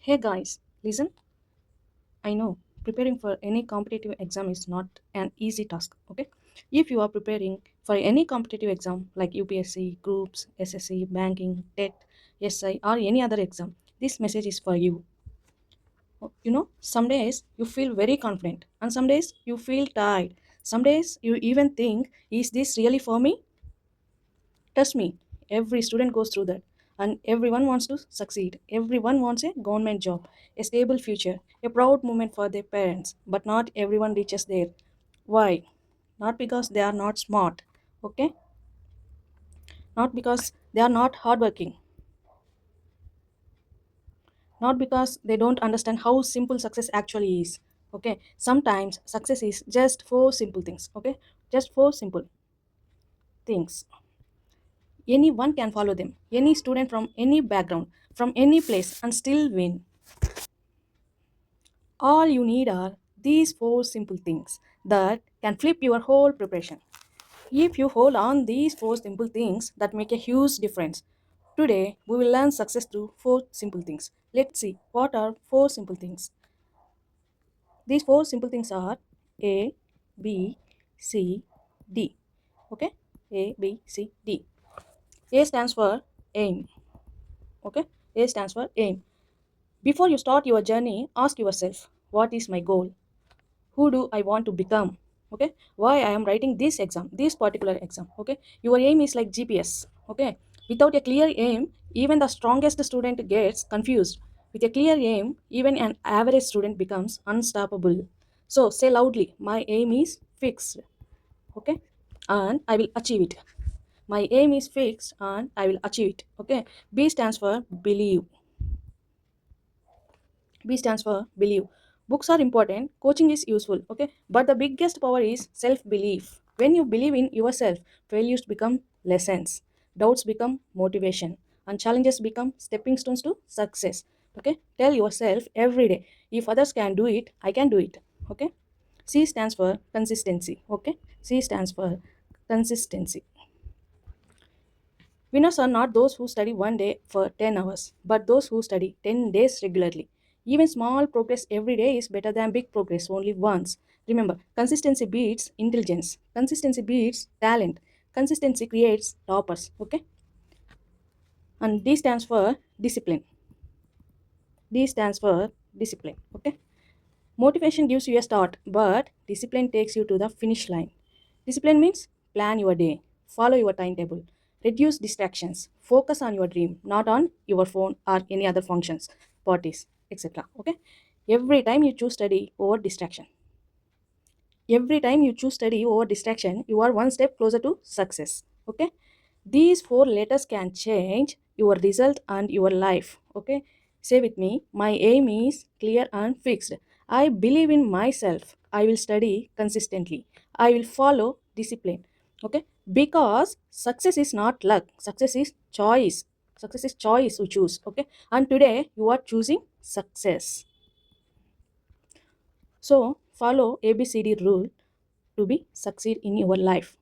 Hey guys, listen. I know preparing for any competitive exam is not an easy task. Okay, if you are preparing for any competitive exam like UPSC, groups, SSC, banking, TET, SI, or any other exam, this message is for you. Some days you feel very confident, and some days you feel tired. Some days you even think, is this really for me? Trust me, every student goes through that. And everyone wants to succeed. Everyone wants a government job, a stable future, a proud moment for their parents. But not everyone reaches there. Why? Not because they are not smart, okay? Not because they are not hardworking. Not because they don't understand how simple success actually is. Okay? Sometimes success is just four simple things. Okay? Just four simple things. Anyone can follow them. Any student from any background, from any place, and still win. All you need are these four simple things that can flip your whole preparation. If you hold on these four simple things that make a huge difference. Today, we will learn success through four simple things. Let's see what are four simple things. These four simple things are A, B, C, D. Okay? A, B, C, D. A stands for aim. Okay? A stands for aim. Before you start your journey, ask yourself, what is my goal? Who do I want to become? Okay, why I am writing this particular exam? Okay, your aim is like GPS. Okay, without a clear aim, even the strongest student gets confused. With a clear aim, even an average student becomes unstoppable. So say loudly, my aim is fixed. Okay, and I will achieve it. My aim is fixed and I will achieve it. Okay, B stands for believe. B stands for believe. Books are important, coaching is useful, okay? But the biggest power is self belief. When you believe in yourself, failures become lessons, doubts become motivation, and challenges become stepping stones to success. Okay? Tell yourself every day, if others can do it, I can do it. Okay? C stands for consistency. Okay? C stands for consistency. Winners are not those who study one day for 10 hours, but those who study 10 days regularly. Even small progress every day is better than big progress only once. Remember, consistency beats intelligence, consistency beats talent, consistency creates toppers. Okay? And D stands for discipline. D stands for discipline. Okay? Motivation gives you a start, but discipline takes you to the finish line. Discipline means plan your day, follow your timetable, reduce distractions, focus on your dream, not on your phone or any other functions, parties, etc. Okay? Every time you choose study over distraction. Every time you choose study over distraction, you are one step closer to success. Okay? These four letters can change your result and your life. Okay? Say with me, my aim is clear and fixed. I believe in myself. I will study consistently. I will follow discipline. Okay? Because success is not luck, success is choice. Success is choice you choose. Okay? And today you are choosing success. So follow ABCD rule to be succeed in your life.